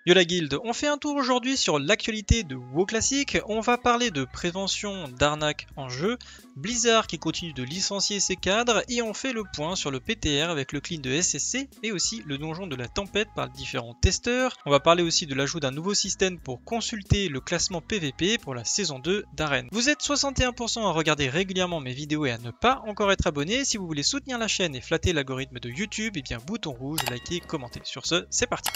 Yo la guilde, on fait un tour aujourd'hui sur l'actualité de WoW Classic, on va parler de prévention d'arnaque en jeu, Blizzard qui continue de licencier ses cadres et on fait le point sur le PTR avec le clean de SSC et aussi le donjon de la tempête par différents testeurs. On va parler aussi de l'ajout d'un nouveau système pour consulter le classement PVP pour la saison 2 d'Arène. Vous êtes 61% à regarder régulièrement mes vidéos et à ne pas encore être abonné. Si vous voulez soutenir la chaîne et flatter l'algorithme de YouTube, et bien bouton rouge, likez, commentez. Sur ce, c'est parti.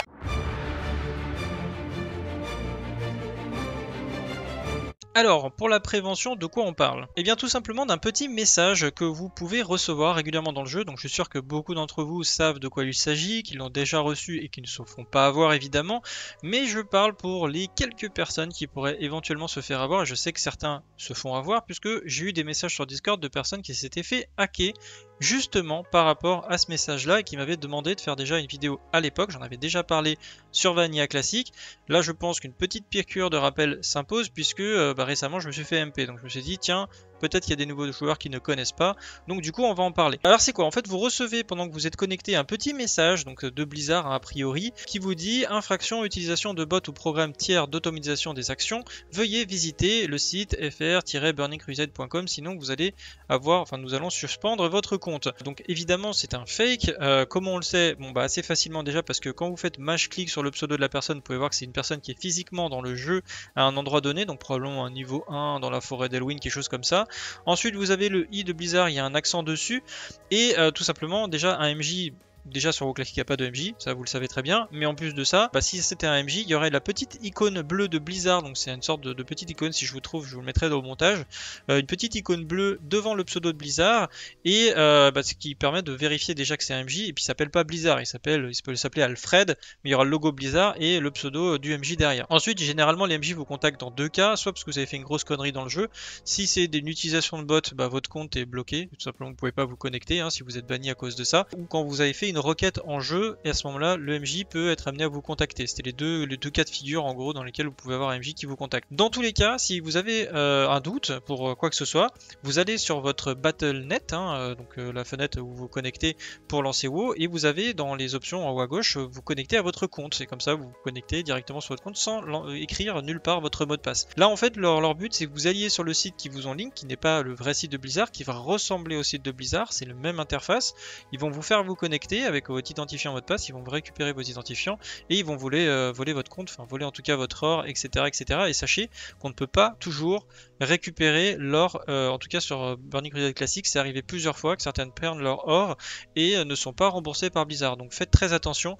Alors, pour la prévention, de quoi on parle? Eh bien tout simplement d'un petit message que vous pouvez recevoir régulièrement dans le jeu, donc je suis sûr que beaucoup d'entre vous savent de quoi il s'agit, qu'ils l'ont déjà reçu et qui ne se font pas avoir évidemment, mais je parle pour les quelques personnes qui pourraient éventuellement se faire avoir, et je sais que certains se font avoir, puisque j'ai eu des messages sur Discord de personnes qui s'étaient fait hacker, justement par rapport à ce message-là, et qui m'avaient demandé de faire déjà une vidéo à l'époque, j'en avais déjà parlé sur Vanilla Classic. Là je pense qu'une petite piqûre de rappel s'impose, puisque récemment je me suis fait MP, donc je me suis dit tiens, peut-être qu'il y a des nouveaux joueurs qui ne connaissent pas, donc du coup on va en parler. Alors c'est quoi? En fait vous recevez pendant que vous êtes connecté un petit message donc de Blizzard a priori qui vous dit infraction utilisation de bots ou programmes tiers d'automatisation des actions, veuillez visiter le site fr-burningcrusade.com sinon vous allez avoir, enfin nous allons suspendre votre compte. Donc évidemment c'est un fake, comment on le sait? Bon bah assez facilement déjà parce que quand vous faites clic sur le pseudo de la personne, vous pouvez voir que c'est une personne qui est physiquement dans le jeu à un endroit donné, donc probablement un niveau 1 dans la forêt d'Elwyn, quelque chose comme ça. Ensuite vous avez le i de Blizzard, il y a un accent dessus, et tout simplement déjà un MJ. Déjà sur WoW Classic il n'y a pas de MJ, ça vous le savez très bien, mais en plus de ça, si c'était un MJ, il y aurait la petite icône bleue de Blizzard, donc c'est une sorte de petite icône, si je vous trouve, je vous le mettrai dans le montage, une petite icône bleue devant le pseudo de Blizzard, et ce qui permet de vérifier déjà que c'est un MJ, et puis il s'appelle pas Blizzard, il peut s'appeler Alfred, mais il y aura le logo Blizzard et le pseudo du MJ derrière. Ensuite, généralement les MJ vous contactent dans deux cas, soit parce que vous avez fait une grosse connerie dans le jeu, si c'est une utilisation de bot, votre compte est bloqué, tout simplement vous pouvez pas vous connecter, si vous êtes banni à cause de ça, ou quand vous avez fait une requête en jeu et à ce moment-là le MJ peut être amené à vous contacter. C'était les deux cas de figure en gros dans lesquels vous pouvez avoir un MJ qui vous contacte. Dans tous les cas, si vous avez un doute pour quoi que ce soit, vous allez sur votre Battle.net, donc la fenêtre où vous vous connectez pour lancer WoW, et vous avez dans les options en haut à gauche vous connecter à votre compte. C'est comme ça vous vous connectez directement sur votre compte sans écrire nulle part votre mot de passe. Là en fait leur but c'est que vous alliez sur le site qui vous en ligne, qui n'est pas le vrai site de Blizzard, qui va ressembler au site de Blizzard, c'est la même interface. Ils vont vous faire vous connecter avec votre identifiant mot de passe, ils vont vous récupérer vos identifiants et ils vont voler votre compte, enfin voler en tout cas votre or, etc. etc. Et sachez qu'on ne peut pas toujours récupérer l'or, en tout cas sur Burning Crusade Classic, c'est arrivé plusieurs fois que certaines perdent leur or et ne sont pas remboursées par Blizzard. Donc faites très attention,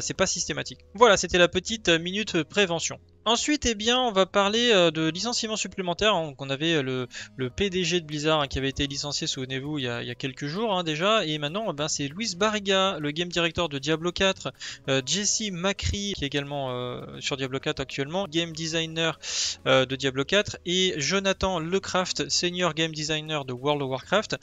c'est pas systématique. Voilà, c'était la petite minute prévention. Ensuite, on va parler de licenciements supplémentaires. On avait le PDG de Blizzard qui avait été licencié, souvenez-vous, il y a quelques jours déjà. Et maintenant, c'est Luis Barriga, le game director de Diablo 4, Jesse Macri, qui est également sur Diablo 4 actuellement, game designer de Diablo 4, et Jonathan Lecraft, senior game designer de World of Warcraft,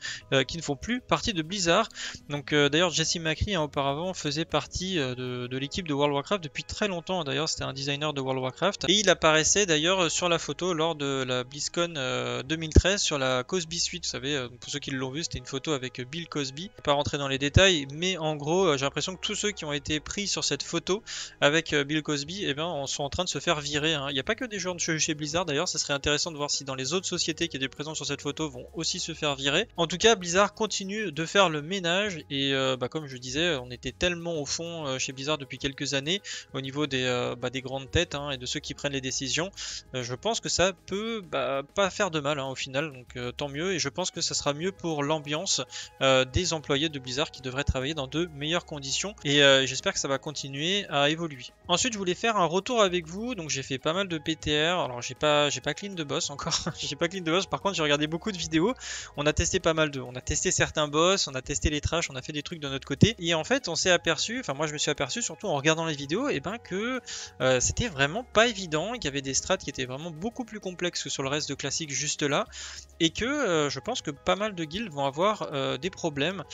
qui ne font plus partie de Blizzard. Donc d'ailleurs, Jesse Macri auparavant faisait partie de l'équipe de World of Warcraft depuis très longtemps. D'ailleurs, c'était un designer de World of Warcraft. Et il apparaissait d'ailleurs sur la photo lors de la BlizzCon 2013 sur la Cosby Suite. Vous savez, pour ceux qui l'ont vu, c'était une photo avec Bill Cosby. Je ne vais pas rentrer dans les détails, mais en gros, j'ai l'impression que tous ceux qui ont été pris sur cette photo avec Bill Cosby, sont en train de se faire virer. Il n'y a pas que des joueurs de chez Blizzard d'ailleurs, ça serait intéressant de voir si dans les autres sociétés qui étaient présentes sur cette photo vont aussi se faire virer. En tout cas, Blizzard continue de faire le ménage et comme je disais, on était tellement au fond chez Blizzard depuis quelques années au niveau des grandes têtes et de ceux qui prennent les décisions. Je pense que ça peut pas faire de mal au final, donc tant mieux, et je pense que ça sera mieux pour l'ambiance des employés de Blizzard qui devraient travailler dans de meilleures conditions, et j'espère que ça va continuer à évoluer. Ensuite je voulais faire un retour avec vous, donc j'ai fait pas mal de PTR, alors j'ai pas clean de boss encore, j'ai pas clean de boss, par contre j'ai regardé beaucoup de vidéos, on a testé pas mal on a testé certains boss, on a testé les trash, on a fait des trucs de notre côté, et en fait on s'est aperçu, enfin moi je me suis aperçu surtout en regardant les vidéos, que c'était vraiment pas évident, il y avait des strats qui étaient vraiment beaucoup plus complexes que sur le reste de classique juste là, et que je pense que pas mal de guildes vont avoir des problèmes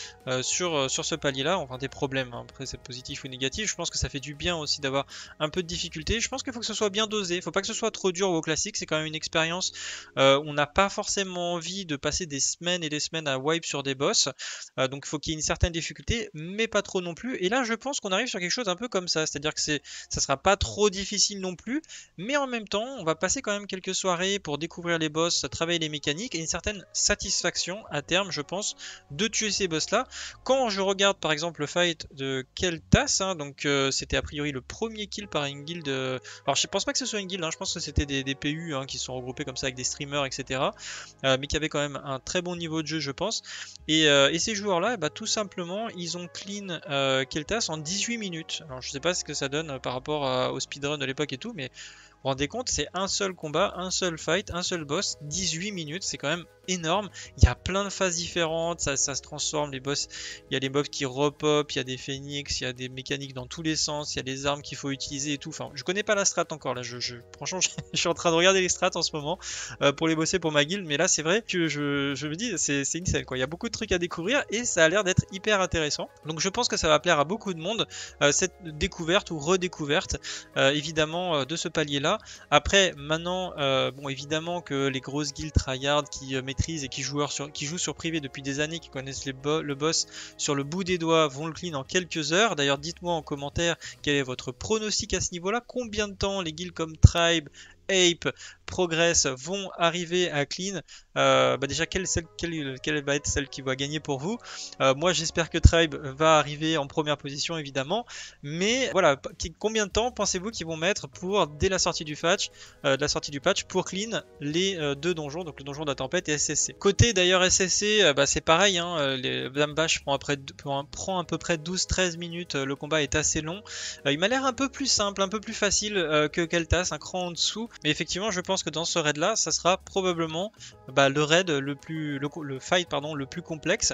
sur ce palier là, enfin des problèmes, hein. Après c'est positif ou négatif, je pense que ça fait du bien aussi d'avoir un peu de difficulté. Je pense qu'il faut que ce soit bien dosé, il faut pas que ce soit trop dur au classique, c'est quand même une expérience, on n'a pas forcément envie de passer des semaines et des semaines à wipe sur des boss, donc il faut qu'il y ait une certaine difficulté, mais pas trop non plus, et là je pense qu'on arrive sur quelque chose un peu comme ça, c'est-à-dire que ça sera pas trop difficile non plus, mais en même temps on va passer quand même quelques soirées pour découvrir les boss, travailler les mécaniques, et une certaine satisfaction à terme je pense de tuer ces boss là. Quand je regarde par exemple le fight de Keltas, hein, donc c'était a priori le premier kill par une guilde, alors je pense pas que ce soit une guilde, hein, je pense que c'était des PU hein, qui sont regroupés comme ça avec des streamers etc, mais qui avaient quand même un très bon niveau de jeu je pense, et ces joueurs là bah, tout simplement ils ont clean Keltas en 18 minutes. Alors je sais pas ce que ça donne par rapport au speedrun de l'époque et tout, mais vous vous rendez compte, c'est un seul combat, un seul fight, un seul boss, 18 minutes, c'est quand même énorme. Il y a plein de phases différentes, ça se transforme, les boss, il y a des mobs qui repop, il y a des phoenix, il y a des mécaniques dans tous les sens, il y a des armes qu'il faut utiliser et tout. Enfin, je connais pas la strat encore, là, franchement, je suis en train de regarder les strats en ce moment pour les bosser pour ma guilde, mais là, c'est vrai que je me dis, c'est insane, quoi. Il y a beaucoup de trucs à découvrir et ça a l'air d'être hyper intéressant. Donc, je pense que ça va plaire à beaucoup de monde, cette découverte ou redécouverte, évidemment, de ce palier-là. Après, maintenant, bon, évidemment que les grosses guildes tryhard qui maîtrisent et qui jouent sur privé depuis des années, qui connaissent le boss sur le bout des doigts, vont le clean en quelques heures. D'ailleurs, dites-moi en commentaire quel est votre pronostic à ce niveau-là. Combien de temps les guildes comme Tribe, Ape, Progress vont arriver à clean, bah déjà quelle va être celle qui va gagner pour vous. Moi j'espère que Tribe va arriver en première position évidemment, mais voilà, combien de temps pensez-vous qu'ils vont mettre pour dès la sortie du patch, pour clean les deux donjons, donc le donjon de la tempête et SSC. Côté d'ailleurs SSC, bah, c'est pareil, hein, les Dame Bash prend à peu près 12-13 minutes, le combat est assez long. Il m'a l'air un peu plus simple, un peu plus facile que Keltas, un cran en dessous, mais effectivement je pense que dans ce raid là ça sera probablement bah, le raid le fight pardon, le plus complexe,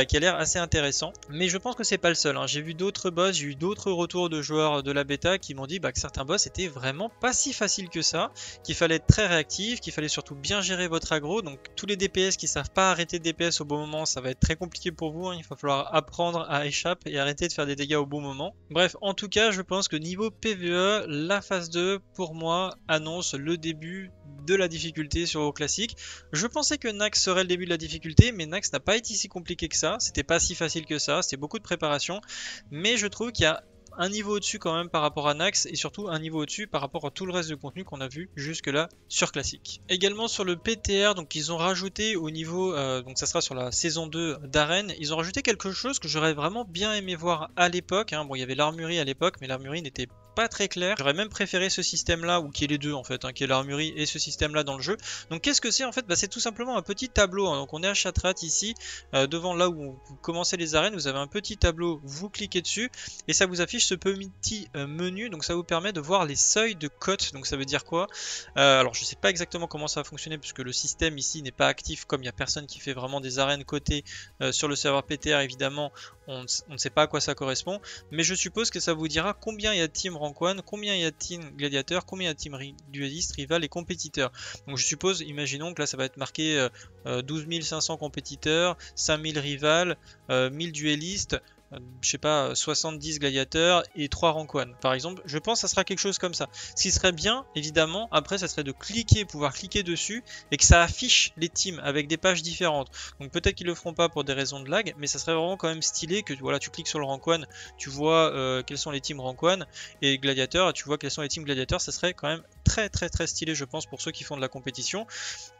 qui a l'air assez intéressant, mais je pense que c'est pas le seul, hein. J'ai vu d'autres boss, j'ai eu d'autres retours de joueurs de la bêta qui m'ont dit bah, que certains boss étaient vraiment pas si faciles que ça, qu'il fallait être très réactif, qu'il fallait surtout bien gérer votre aggro, donc tous les DPS qui savent pas arrêter de DPS au bon moment, ça va être très compliqué pour vous, hein. Il va falloir apprendre à échapper et arrêter de faire des dégâts au bon moment. Bref, en tout cas je pense que niveau PvE, la phase 2 pour moi annonce le début de la difficulté sur WoW classique. Je pensais que Nax serait le début de la difficulté, mais Nax n'a pas été si compliqué que ça, c'était pas si facile que ça, c'était beaucoup de préparation, mais je trouve qu'il y a un niveau au-dessus quand même par rapport à Nax, et surtout un niveau au-dessus par rapport à tout le reste du contenu qu'on a vu jusque là sur classique. Également sur le PTR, donc ils ont rajouté au niveau, donc ça sera sur la saison 2 d'Arène, ils ont rajouté quelque chose que j'aurais vraiment bien aimé voir à l'époque, hein. Bon, il y avait l'armurerie à l'époque, mais l'armurerie n'était pas très clair. J'aurais même préféré ce système là, ou qu'il y ait les deux en fait, hein, qu'il y ait l'armurerie et ce système là dans le jeu. Donc qu'est-ce que c'est en fait? Bah, c'est tout simplement un petit tableau, hein. Donc on est à Shattrath ici, devant là où vous commencez les arènes, vous avez un petit tableau, vous cliquez dessus et ça vous affiche ce petit menu, donc ça vous permet de voir les seuils de cote. Donc ça veut dire quoi? Alors je sais pas exactement comment ça va fonctionner puisque le système ici n'est pas actif, comme il n'y a personne qui fait vraiment des arènes cotées sur le serveur PTR évidemment, on ne sait pas à quoi ça correspond, mais je suppose que ça vous dira combien il y a de team rank 1, combien il y a de team gladiateur, combien il y a de team dueliste, rival et compétiteur. Donc je suppose, imaginons que là ça va être marqué 12 500 compétiteurs, 5000 rivales, 1000 duellistes, je sais pas, 70 gladiateurs et 3 rank 1 par exemple. Je pense que ça sera quelque chose comme ça. Ce qui serait bien, évidemment, après, ça serait de pouvoir cliquer dessus et que ça affiche les teams avec des pages différentes. Donc peut-être qu'ils le feront pas pour des raisons de lag, mais ça serait vraiment quand même stylé que voilà, tu cliques sur le rank 1, tu vois quels sont les teams rank 1 et gladiateurs, tu vois quels sont les teams gladiateurs. Ça serait quand même très stylé, je pense, pour ceux qui font de la compétition.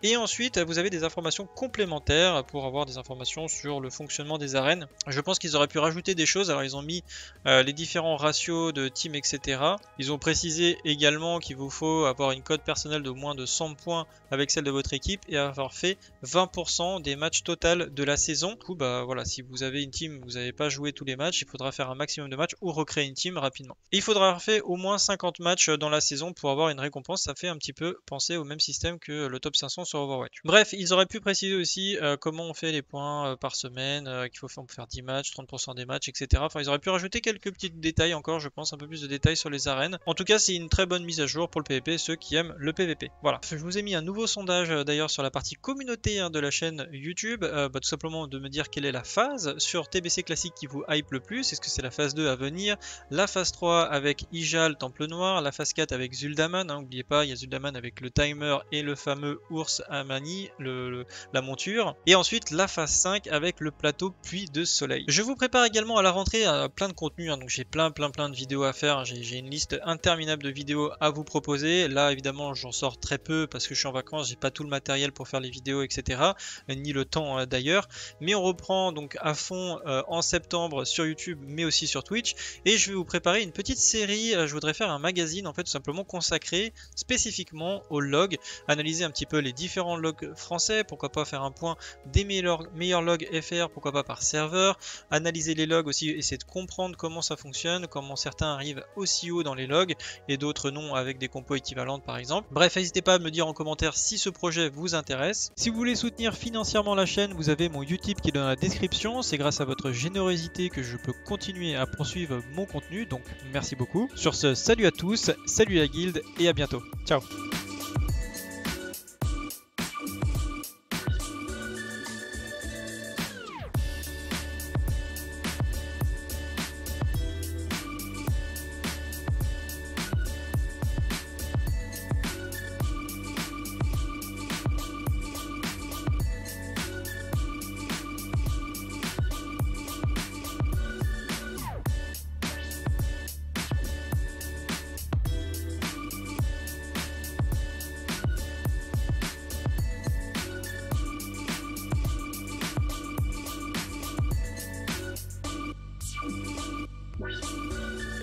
Et ensuite, vous avez des informations complémentaires pour avoir des informations sur le fonctionnement des arènes. Je pense qu'ils auraient pu rajouter des choses. Alors ils ont mis les différents ratios de team etc. Ils ont précisé également qu'il vous faut avoir une cote personnelle de moins de 100 points avec celle de votre équipe et avoir fait 20% des matchs total de la saison. Du coup bah voilà, si vous avez une team, vous n'avez pas joué tous les matchs, il faudra faire un maximum de matchs ou recréer une team rapidement. Et il faudra avoir fait au moins 50 matchs dans la saison pour avoir une récompense. Ça fait un petit peu penser au même système que le top 500 sur Overwatch. Bref, ils auraient pu préciser aussi comment on fait les points par semaine, qu'il faut faire 10 matchs, 30% des des matchs, etc. Enfin, ils auraient pu rajouter quelques petits détails encore, je pense, un peu plus de détails sur les arènes. En tout cas, c'est une très bonne mise à jour pour le PvP, ceux qui aiment le PvP. Voilà. Je vous ai mis un nouveau sondage d'ailleurs sur la partie communauté de la chaîne YouTube, tout simplement de me dire quelle est la phase sur TBC classique qui vous hype le plus. Est-ce que c'est la phase 2 à venir, la phase 3 avec Ijal, Temple Noir, la phase 4 avec Zul'Daman, n'oubliez pas, il y a Zul'Daman avec le timer et le fameux ours Amani, la monture, et ensuite la phase 5 avec le plateau Puits de Soleil. Je vous prépare également à la rentrée plein de contenu, donc j'ai plein de vidéos à faire, j'ai une liste interminable de vidéos à vous proposer. Là évidemment j'en sors très peu parce que je suis en vacances, j'ai pas tout le matériel pour faire les vidéos, etc. Ni le temps d'ailleurs, mais on reprend donc à fond en septembre sur YouTube mais aussi sur Twitch, et je vais vous préparer une petite série. Je voudrais faire un magazine en fait tout simplement consacré spécifiquement aux logs, analyser un petit peu les différents logs français, pourquoi pas faire un point des meilleurs logs FR, pourquoi pas par serveur, analyser les logs aussi, essayer de comprendre comment ça fonctionne, comment certains arrivent aussi haut dans les logs et d'autres non avec des compos équivalentes par exemple. Bref, n'hésitez pas à me dire en commentaire si ce projet vous intéresse. Si vous voulez soutenir financièrement la chaîne, vous avez mon Utip qui est dans la description, c'est grâce à votre générosité que je peux continuer à poursuivre mon contenu, donc merci beaucoup. Sur ce, salut à tous, salut la guilde et à bientôt. Ciao.